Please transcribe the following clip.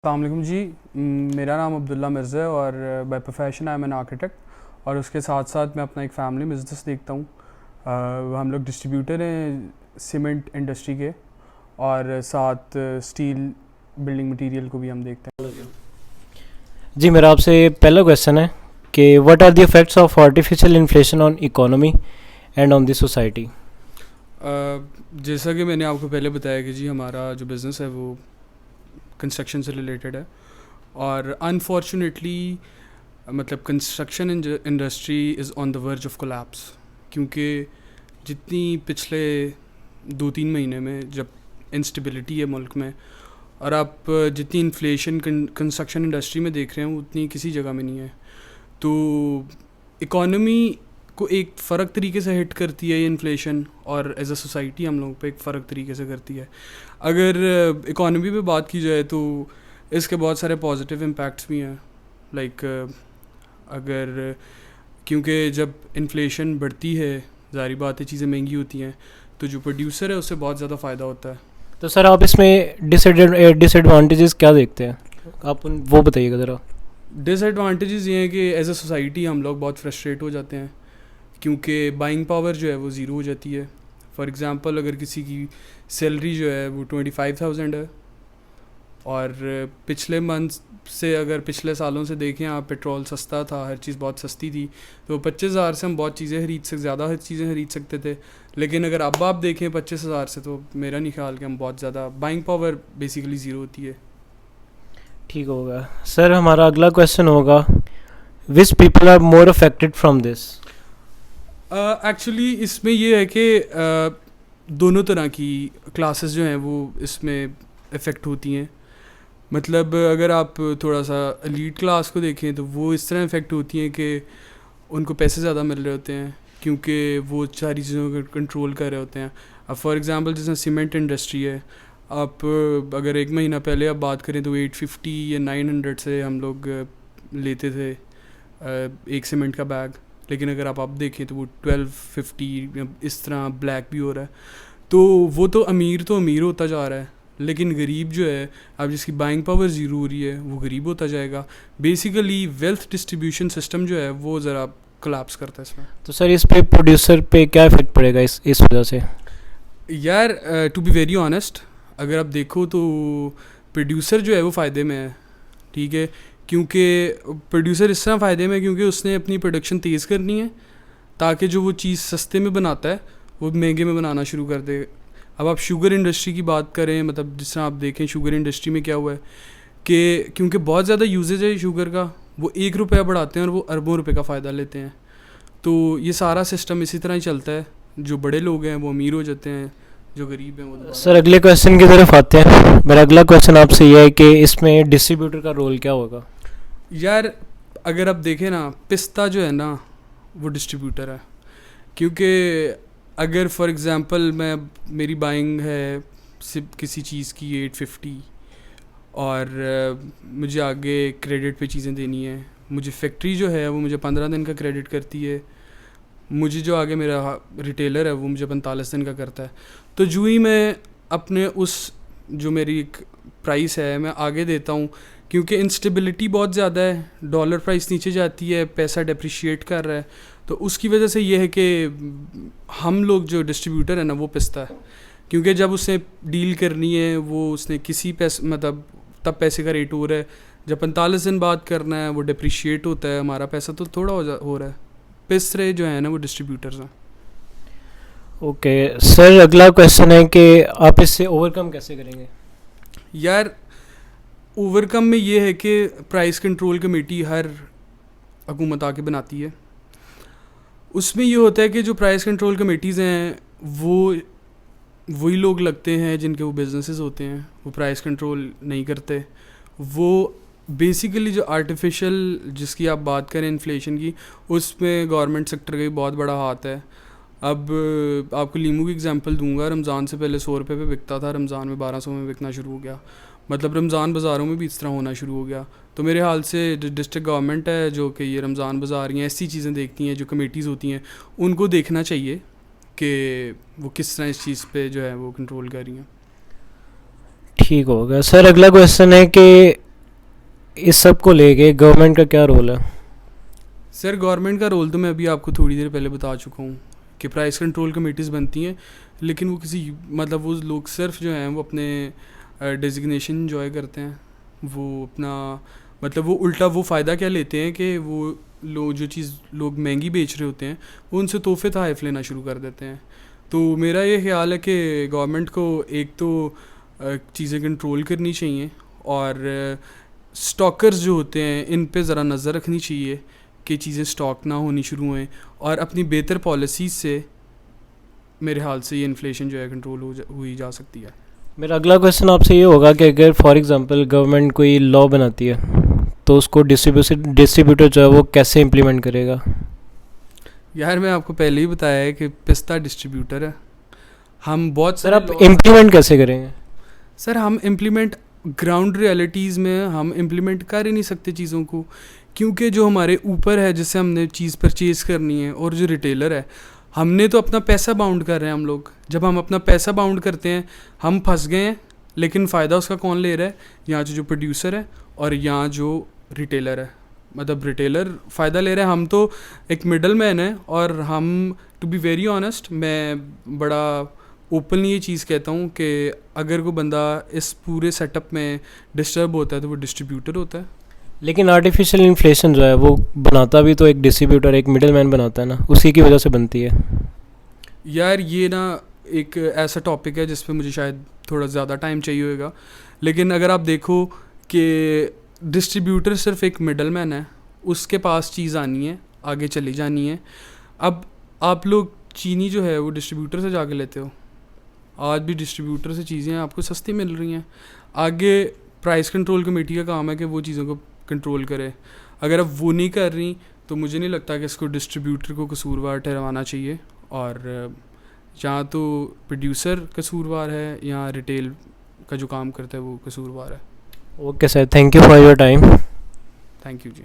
अस्सलाम वालेकुम जी। मेरा नाम अब्दुल्ला मिर्ज़ा है और by profession I am an architect और उसके साथ साथ मैं अपना एक फ़ैमिली बिज़नेस देखता हूँ। हम लोग डिस्ट्रीब्यूटर हैं सीमेंट इंडस्ट्री के और साथ स्टील बिल्डिंग मटेरियल को भी हम देखते हैं। जी मेरा आपसे पहला क्वेश्चन है कि what are the effects of artificial inflation on economy and on the society. जैसा कि मैंने आपको पहले बताया कि जी हमारा जो बिज़नेस है वो कंस्ट्रक्शन से रिलेटेड है और अनफॉर्चुनेटली मतलब construction industry is on the verge of collapse, क्योंकि जितनी पिछले 2-3 महीने में जब इंस्टेबिलिटी है मुल्क में और आप जितनी इन्फ्लेशन कंस्ट्रक्शन इंडस्ट्री में देख रहे हैं उतनी किसी जगह में नहीं है। तो इकॉनमी को एक फ़र्क तरीके से हिट करती है ये इन्फ्लेशन और एज अ सोसाइटी हम लोगों पे एक फ़र्क तरीके से करती है। अगर इकॉनमी पे बात की जाए तो इसके बहुत सारे पॉजिटिव इम्पैक्ट्स भी हैं। लाइक अगर क्योंकि जब इन्फ्लेशन बढ़ती है ज़ाहिर बात है चीज़ें महंगी होती हैं तो जो प्रोड्यूसर है उससे बहुत ज़्यादा फ़ायदा होता है। तो सर आप इसमें डिसएडवांटेजेस क्या देखते हैं, आप वो बताइएगा ज़रा। डिसएडवांटेजेस ये हैं कि एज अ सोसाइटी हम लोग बहुत फ्रस्ट्रेट हो जाते हैं क्योंकि बाइंग पावर जो है वो ज़ीरो हो जाती है। फॉर एग्ज़ाम्पल अगर किसी की सैलरी जो है वो 25,000 है और पिछले मंथ से अगर पिछले सालों से देखें आप, पेट्रोल सस्ता था, हर चीज़ बहुत सस्ती थी, तो 25,000 से हम बहुत चीज़ें ज़्यादा हर चीज़ें खरीद सकते थे। लेकिन अगर अब आप देखें 25,000 से तो मेरा नहीं ख्याल कि हम बहुत ज़्यादा बाइंग पावर बेसिकली ज़ीरो होती है। ठीक होगा सर, हमारा अगला क्वेश्चन होगा which people are more affected from this. Actually इसमें ये है कि दोनों तरह की क्लासेस जो हैं वो इसमें इफ़ेक्ट होती हैं। मतलब अगर आप थोड़ा सा एलीट क्लास को देखें तो वो इस तरह इफ़ेक्ट होती हैं कि उनको पैसे ज़्यादा मिल रहे होते हैं क्योंकि वो सारी चीज़ों को कंट्रोल कर रहे होते हैं। अब फॉर एग्ज़ाम्पल जैसे सीमेंट इंडस्ट्री है, आप अगर एक महीना पहले आप बात करें तो 850 या 900 से हम लोग लेते थे एक सीमेंट का बैग, लेकिन अगर आप देखें तो वो 1250 इस तरह ब्लैक भी हो रहा है। तो अमीर होता जा रहा है, लेकिन गरीब जो है अब जिसकी बाइंग पावर ज़ीरो हो रही है वो गरीब होता जाएगा। बेसिकली वेल्थ डिस्ट्रीब्यूशन सिस्टम जो है वो ज़रा कोलैप्स करता है इसमें। तो सर इस पे प्रोड्यूसर पे क्या इफेक्ट पड़ेगा इस वजह से? यार टू बी वेरी ऑनेस्ट, अगर आप देखो तो प्रोड्यूसर जो है वो फ़ायदे में है, ठीक है, क्योंकि प्रोड्यूसर इस तरह फ़ायदे में क्योंकि उसने अपनी प्रोडक्शन तेज़ करनी है ताकि जो वो चीज़ सस्ते में बनाता है वो महंगे में बनाना शुरू कर दे। अब आप शुगर इंडस्ट्री की बात करें, मतलब जिस तरह आप देखें शुगर इंडस्ट्री में क्या हुआ है कि क्योंकि बहुत ज़्यादा यूजेज है शुगर का, वो 1 रुपया बढ़ाते हैं और वो अरबों रुपए का फ़ायदा लेते हैं। तो ये सारा सिस्टम इसी तरह ही चलता है, जो बड़े लोग हैं वो अमीर हो जाते हैं, जो गरीब हैं वो। सर अगले क्वेश्चन की तरफ आते हैं। मेरा अगला क्वेश्चन आपसे ये है कि इसमें डिस्ट्रीब्यूटर का रोल क्या होगा? यार अगर आप देखें ना, पिस्ता जो है ना वो डिस्ट्रीब्यूटर है, क्योंकि अगर फॉर एग्ज़ाम्पल मेरी बाइंग है सिर्फ किसी चीज़ की 850 और मुझे आगे क्रेडिट पे चीज़ें देनी है, मुझे फैक्ट्री जो है वो मुझे 15 दिन का क्रेडिट करती है, मुझे जो आगे मेरा रिटेलर है वो मुझे 45 दिन का करता है। तो जो ही मैं अपने उस जो मेरी एक प्राइस है मैं आगे देता हूँ, क्योंकि इंस्टेबिलिटी बहुत ज़्यादा है, डॉलर प्राइस नीचे जाती है, पैसा डेप्रिशिएट कर रहा है, तो उसकी वजह से ये है कि हम लोग जो डिस्ट्रीब्यूटर है ना वो पिसता है, क्योंकि जब उसने डील करनी है वो उसने किसी पैसे मतलब तब पैसे का रेट हो रहा है, जब 45 दिन बाद करना है वो डेप्रिशिएट होता है, हमारा पैसा तो थोड़ा हो रहा है। पिस रहे जो है ना वो डिस्ट्रीब्यूटर्स हैं। ओके सर, अगला क्वेश्चन है कि आप इससे ओवरकम कैसे करेंगे? यार ओवरकम में ये है कि प्राइस कंट्रोल कमेटी हर हुकूमत आके बनाती है, उसमें ये होता है कि जो प्राइस कंट्रोल कमेटीज़ हैं वो वही लोग लगते हैं जिनके वो बिजनेसेस होते हैं, वो प्राइस कंट्रोल नहीं करते। वो बेसिकली जो आर्टिफिशियल जिसकी आप बात करें इन्फ्लेशन की, उसमें गवर्नमेंट सेक्टर का भी बहुत बड़ा हाथ है। अब आपको लीमू की एग्जांपल दूंगा, रमज़ान से पहले 100 रुपये पे बिकता था, रमज़ान में 1200 में बिकना शुरू हो गया, मतलब रमज़ान बाज़ारों में भी इस तरह होना शुरू हो गया। तो मेरे हाल से डिस्ट्रिक्ट गवर्नमेंट है जो कि ये रमज़ान बाज़ार या ऐसी चीज़ें देखती हैं, जो कमेटीज़ होती हैं, उनको देखना चाहिए कि वो किस तरह इस चीज़ पे जो है वो कंट्रोल कर रही हैं। ठीक होगा सर, अगला क्वेश्चन है कि इस सब को लेके गवर्नमेंट का क्या रोल है? सर गवर्नमेंट का रोल तो मैं अभी आपको थोड़ी देर पहले बता चुका हूँ कि प्राइस कंट्रोल कमेटीज़ बनती हैं, लेकिन वो किसी मतलब वो लोग सिर्फ जो हैं वो अपने डेजिग्नेशन इंजॉय करते हैं। वो अपना मतलब वो उल्टा वो फ़ायदा क्या लेते हैं कि वो लोग जो चीज़ लोग महंगी बेच रहे होते हैं वो उनसे तोहफे तहफ़ लेना शुरू कर देते हैं। तो मेरा ये ख्याल है कि गवर्नमेंट को एक तो चीज़ें कंट्रोल करनी चाहिए और स्टॉकर्स जो होते हैं इन पे ज़रा नज़र रखनी चाहिए कि चीज़ें स्टॉक ना होनी शुरू हुए, और अपनी बेहतर पॉलिसीज़ से मेरे हाल से ये इन्फ्लेशन जो है कंट्रोल हुई जा सकती है। मेरा अगला क्वेश्चन आपसे ये होगा कि अगर फॉर एग्जांपल गवर्नमेंट कोई लॉ बनाती है तो उसको डिस्ट्रीब्यूटर जो है वो कैसे इम्प्लीमेंट करेगा? यार मैं आपको पहले ही बताया है कि पिस्ता डिस्ट्रीब्यूटर है। हम बहुत सर सारे आप इम्प्लीमेंट कैसे करेंगे? सर हम इम्प्लीमेंट ग्राउंड रियलिटीज़ में हम इम्प्लीमेंट कर ही नहीं सकते चीज़ों को, क्योंकि जो हमारे ऊपर है जिससे हमने चीज़ परचेज़ करनी है और जो रिटेलर है, हमने तो अपना पैसा बाउंड कर रहे हैं हम लोग। जब हम अपना पैसा बाउंड करते हैं हम फंस गए हैं, लेकिन फ़ायदा उसका कौन ले रहा है? यहाँ जो प्रोड्यूसर है और यहाँ जो रिटेलर है। मतलब रिटेलर फ़ायदा ले रहा है, हम तो एक मिडल मैन है। और हम टू बी वेरी ऑनेस्ट मैं बड़ा ओपनली ये चीज़ कहता हूँ कि अगर कोई बंदा इस पूरे सेटअप में डिस्टर्ब होता है तो वो डिस्ट्रीब्यूटर होता है। लेकिन आर्टिफिशियल इन्फ्लेशन जो है वो बनाता भी तो एक डिस्ट्रीब्यूटर, एक मिडिल मैन बनाता है ना, उसी की वजह से बनती है। यार ये ना एक ऐसा टॉपिक है जिस पे मुझे शायद थोड़ा ज़्यादा टाइम चाहिए होगा, लेकिन अगर आप देखो कि डिस्ट्रीब्यूटर सिर्फ एक मिडल मैन है, उसके पास चीज़ आनी है, आगे चली जानी है। अब आप लोग चीनी जो है वो डिस्ट्रीब्यूटर से जाके लेते हो, आज भी डिस्ट्रीब्यूटर से चीज़ें आपको सस्ती मिल रही हैं। आगे प्राइस कंट्रोल कमेटी का काम है कि वो चीज़ों को कंट्रोल करे। अगर अब वो नहीं कर रही तो मुझे नहीं लगता कि इसको डिस्ट्रीब्यूटर को कसूरवार ठहराना चाहिए, और या तो प्रोड्यूसर कसूरवार है या रिटेल का जो काम करता है वो कसूरवार है। Okay sir, thank you for your time. Thank you ji.